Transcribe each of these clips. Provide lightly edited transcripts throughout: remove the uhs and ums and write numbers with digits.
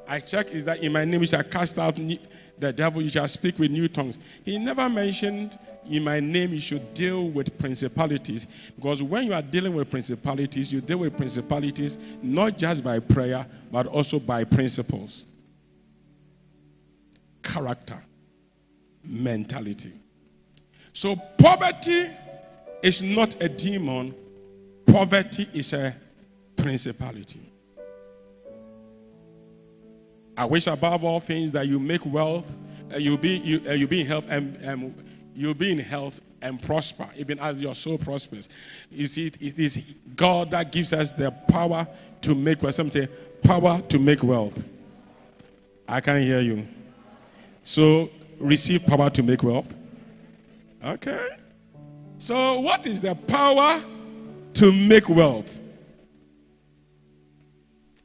I check is that in my name you shall cast out the devil, you shall speak with new tongues. He never mentioned in my name you should deal with principalities, because when you are dealing with principalities, you deal with principalities not just by prayer, but also by principles, character, mentality. So poverty is not a demon. Poverty is a principality. I wish above all things that you make wealth, you'll be in health and you'll be in health and prosper, even as your soul prospers. You see, it is God that gives us the power to make wealth. Some say power to make wealth. I can't hear you. So receive power to make wealth. Okay. So what is the power to make wealth?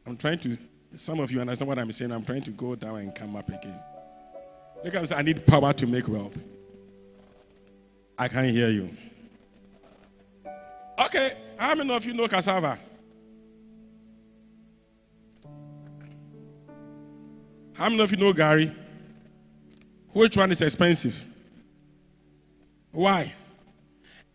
I'm trying to, some of you understand what I'm saying. I'm trying to go down and come up again. Look at me, I need power to make wealth. I can't hear you. Okay, how many of you know cassava? How many of you know Gary? Which one is expensive? Why?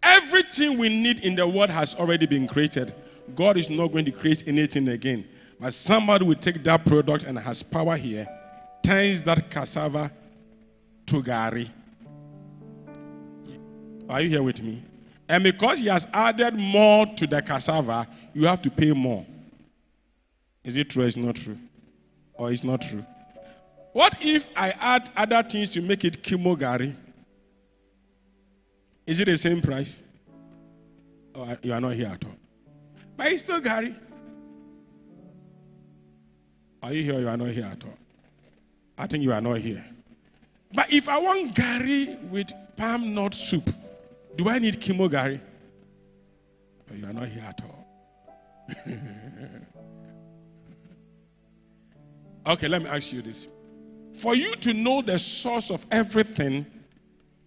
Everything we need in the world has already been created. God is not going to create anything again. But somebody will take that product and has power here, turns that cassava to Gary. Are you here with me? And because he has added more to the cassava, you have to pay more. Is it true or it's not true? Or it's not true? What if I add other things to make it Kimo Gari? Is it the same price? Oh, you are not here at all. But it's still Gari. Are you here or you are not here at all? I think you are not here. But if I want Gari with palm nut soup, do I need Kimo Gari? Oh, you are not here at all. Okay, let me ask you this. For you to know the source of everything,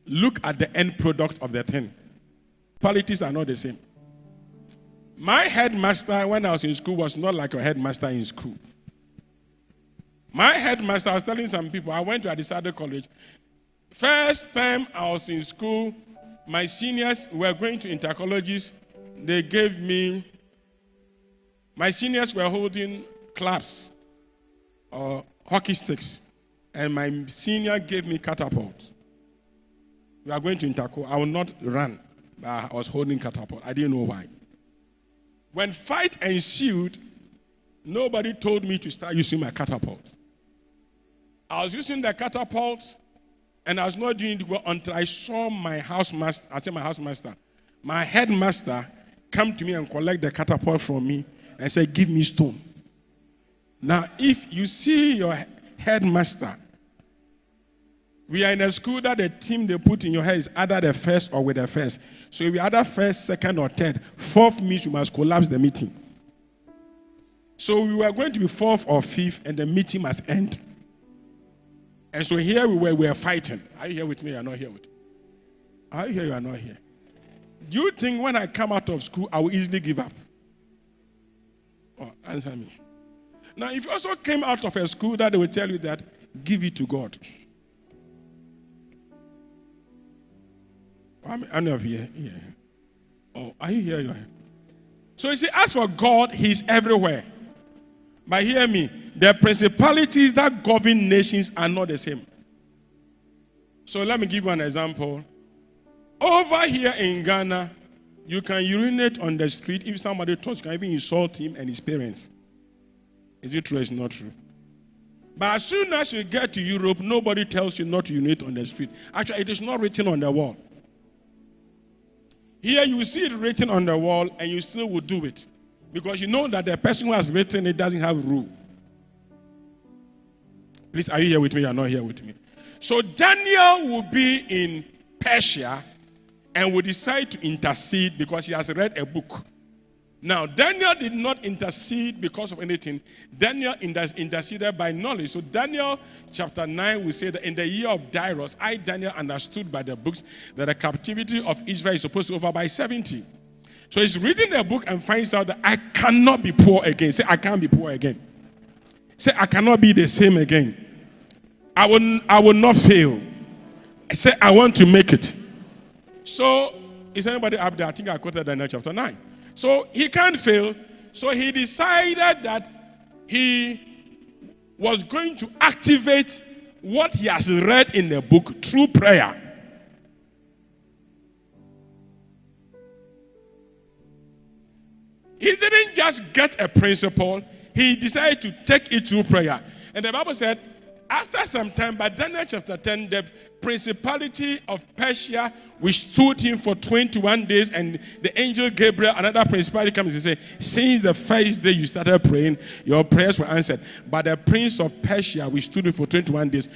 look at the end product of the thing. Qualities are not the same. My headmaster, when I was in school, was not like your headmaster in school. My headmaster, I was telling some people, I went to Adisado College. First time I was in school, my seniors were going to intercolleges. They gave me, my seniors were holding clubs or hockey sticks. And my senior gave me catapult. We are going to interco. I will not run. But I was holding catapult. I didn't know why. When fight ensued, nobody told me to start using my catapult. I was using the catapult, and I was not doing it well until I saw my housemaster. I said, my housemaster, my headmaster, come to me and collect the catapult from me and say, give me stone. Now, if you see your headmaster, we are in a school that the team they put in your head is either the first or with the first. So if you either first, second, or third, fourth means you must collapse the meeting. So we were going to be fourth or fifth, and the meeting must end. And so here we were fighting. Are you here with me? You are not here with me. Are you here? You are not here. Do you think when I come out of school, I will easily give up? Oh, answer me. Now, if you also came out of a school that they will tell you that, give it to God. I know here. Yeah. Oh, are you here? You are here. So you see, as for God, He's everywhere. But hear me, the principalities that govern nations are not the same. So let me give you an example. Over here in Ghana, you can urinate on the street. If somebody talks, you can even insult him and his parents. Is it true or is it not true? But as soon as you get to Europe, nobody tells you not to urinate on the street. Actually, it is not written on the wall. Here you see it written on the wall and you still will do it. Because you know that the person who has written it doesn't have rule. Please, are you here with me? You are not here with me. So Daniel will be in Persia and will decide to intercede because he has read a book. Now, Daniel did not intercede because of anything. Daniel interceded by knowledge. So Daniel chapter 9 will say that in the year of Darius, I, Daniel, understood by the books that the captivity of Israel is supposed to be over by 70. So he's reading the book and finds out that I cannot be poor again. Say, I can't be poor again. Say, I cannot be the same again. I will not fail. Say, I want to make it. So, is anybody up there? I think I quoted Daniel chapter 9. So, he can't fail. So, he decided that he was going to activate what he has read in the book through prayer. He didn't just get a principle, he decided to take it through prayer. And the Bible said, after some time, by Daniel chapter 10, the principality of Persia withstood him for 21 days, and the angel Gabriel, another principality, comes and says, since the first day you started praying, your prayers were answered. But the prince of Persia withstood him for 21 days.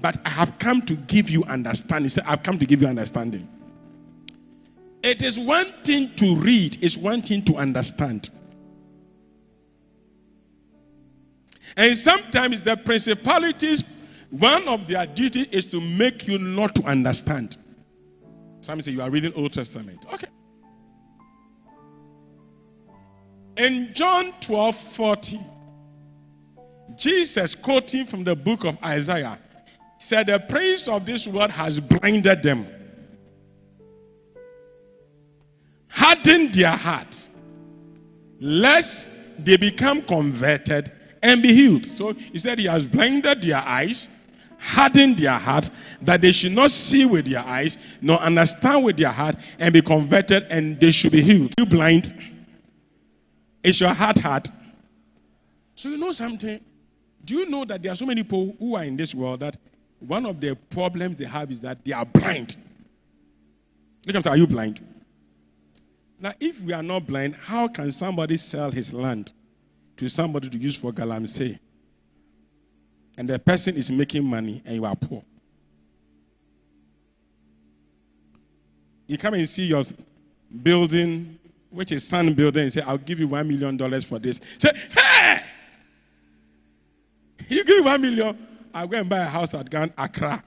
But I have come to give you understanding. He said, I've come to give you understanding. It is one thing to read, it's one thing to understand. And sometimes the principalities, one of their duties is to make you not to understand. Some say you are reading Old Testament. Okay. In John 12:40, Jesus, quoting from the book of Isaiah, said, the prince of this world has blinded them, hardened their heart, lest they become converted and be healed. So he said he has blinded their eyes, hardened their heart, that they should not see with their eyes, nor understand with their heart, and be converted, and they should be healed. You blind? Is your heart hard? So you know something? Do you know that there are so many people who are in this world that one of the problems they have is that they are blind? Look at them, are you blind? Now, if we are not blind, how can somebody sell his land to somebody to use for galamsey, and the person is making money and you are poor? You come and see your building, which is sun building, and say, I'll give you $1 million for this. Say, hey! You give me $1 million, I'll go and buy a house at Accra.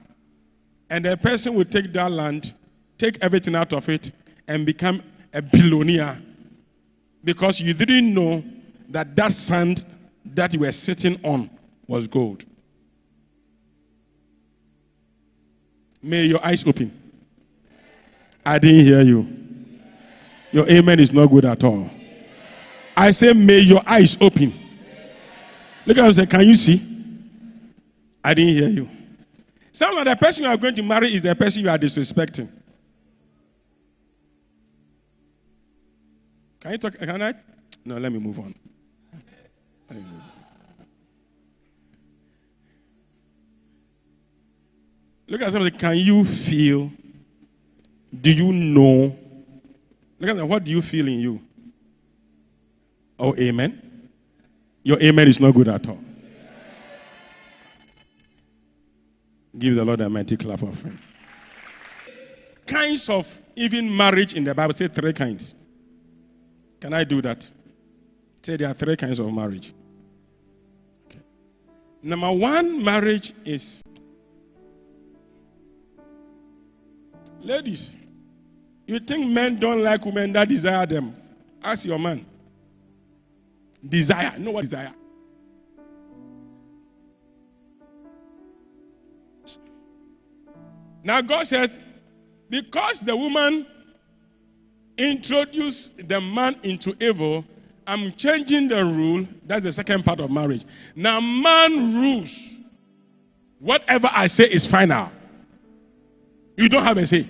And the person will take that land, take everything out of it, and become a billionaire, because you didn't know that that sand that you were sitting on was gold. May your eyes open. I didn't hear you. Your amen is not good at all. I say, may your eyes open. Look at him and say, can you see? I didn't hear you. Some of the person you are going to marry is the person you are disrespecting. Can you talk? Can I? No, let me move on. Look at somebody. Can you feel? Do you know? Look at them. What do you feel in you? Oh, amen. Your amen is not good at all. Give the Lord a mighty clap of praise. Kinds of even marriage in the Bible. Say 3 kinds. Can I do that? Say there are 3 kinds of marriage. Okay. Number 1, marriage is, ladies, you think men don't like women that desire them? Ask your man. Desire. Know what desire? Now God says, because the woman introduced the man into evil, I'm changing the rule. That's the second part of marriage. Now man rules. Whatever I say is final. You don't have a say.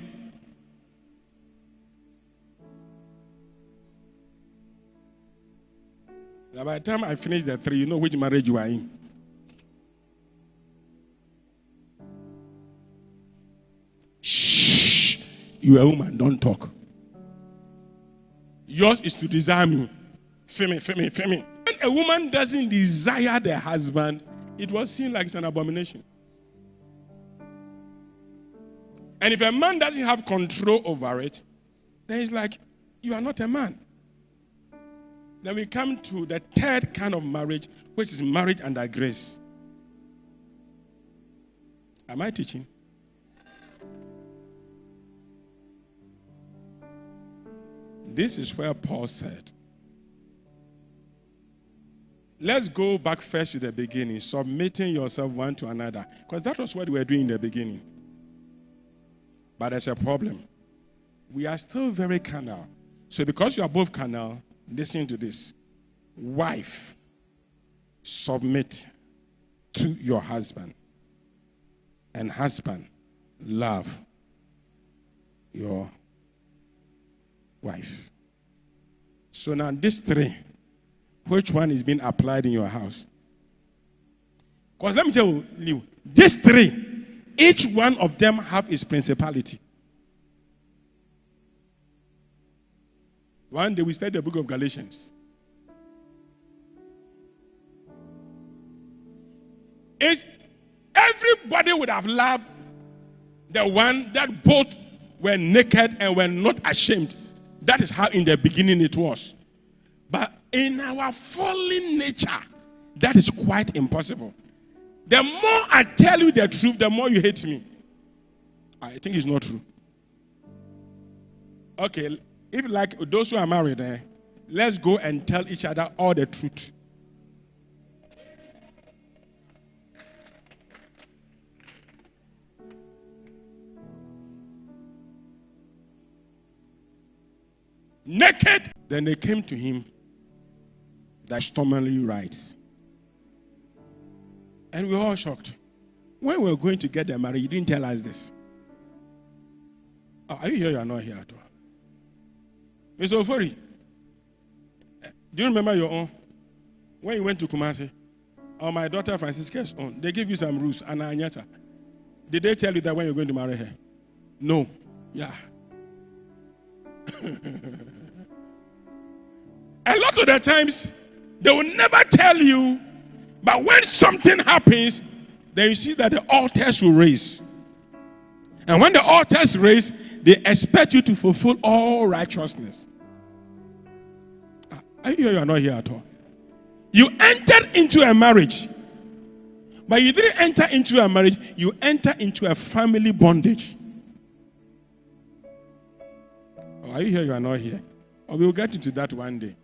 Now by the time I finish the 3, you know which marriage you are in. Shh! You are a woman, don't talk. Yours is to desire me. Femi. When a woman doesn't desire the husband, it was seen like it's an abomination. And if a man doesn't have control over it, then it's like, you are not a man. Then we come to the 3rd kind of marriage, which is marriage under grace. Am I teaching? This is where Paul said, Let's go back first to the beginning, submitting yourself one to another. Because that was what we were doing in the beginning. But there's a problem. We are still very carnal. So because you are both carnal, listen to this. Wife, submit to your husband. And husband, love your wife. So now these three, which one is being applied in your house? Because let me tell you, these three, each one of them have its principality. One day we studied the book of Galatians. Everybody would have loved the one that both were naked and were not ashamed. That is how in the beginning it was. But in our fallen nature, that is quite impossible. The more I tell you the truth, the more you hate me. I think it's not true. Okay, if like those who are married, let's go and tell each other all the truth. Naked. Then they came to him that stormily writes. And we were all shocked. When we were going to get them married, you didn't tell us this. Oh, are you here? You are not here at all. Mr. Ofori, do you remember your own? When you went to Kumasi, or my daughter Francisca's own, they gave you some rules, and Anyata. Did they tell you that when you're going to marry her? No. Yeah. A lot of the times, they will never tell you, but when something happens, then you see that the altars will raise. And when the altars raise, they expect you to fulfill all righteousness. Are you here? You are not here at all. You entered into a marriage, but you didn't enter into a marriage, you enter into a family bondage. Are you here? You are not here. Or we will get into that one day.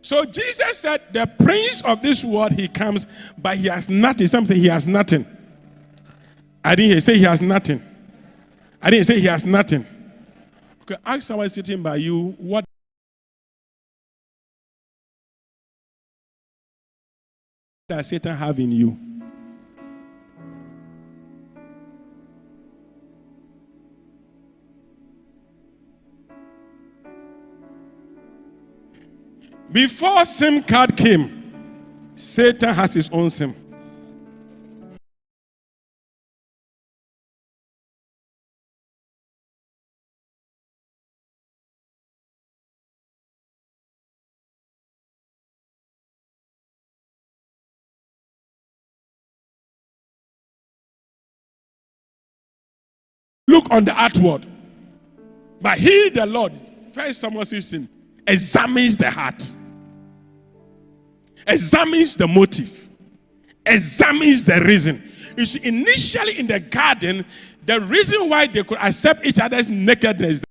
So Jesus said, the prince of this world, he comes, but he has nothing. Some say he has nothing. I didn't hear. Say he has nothing. I didn't say he has nothing. Okay, ask someone sitting by you, what does Satan have in you? Before SIM card came, Satan has his own SIM. Look on the outward. But he, the Lord, 1 Samuel 16, examines the heart. Examines the motive, examines the reason. You see, initially in the garden, the reason why they could accept each other's nakedness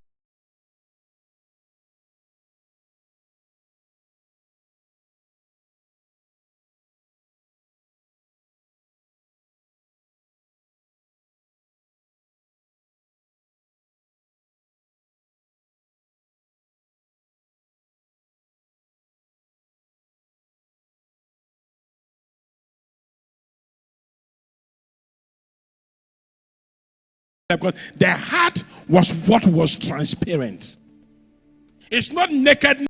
because the heart was what was transparent. It's not naked.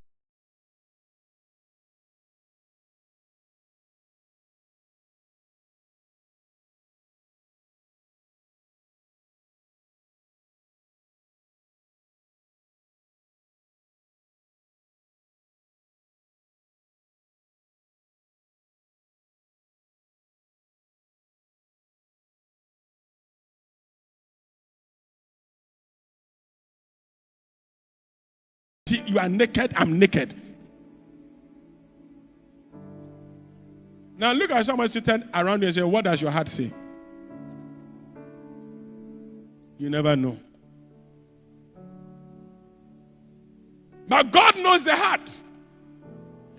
You are naked, I'm naked. Now look at someone sitting around you and say, what does your heart say? You never know. But God knows the heart.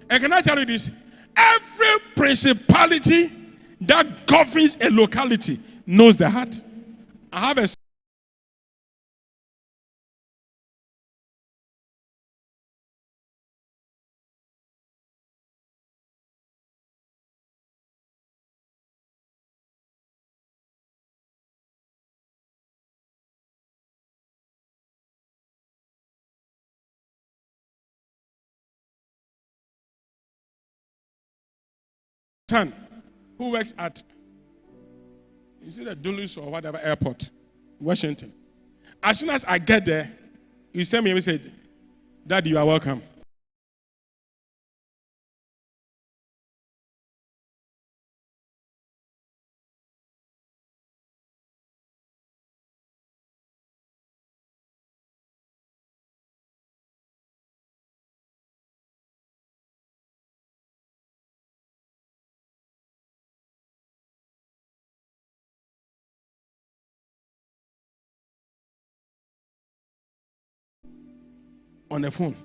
And can I tell you this? Every principality that governs a locality knows the heart. I have a son who works at, you see, the Dulles or whatever airport, Washington. As soon as I get there, he sent me and he said, Daddy, you are welcome. On the phone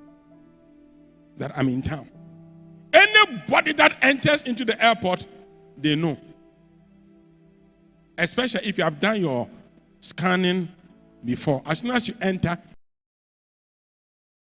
that I'm in town. Anybody that enters into the airport, they know. Especially if you have done your scanning before. As soon as you enter,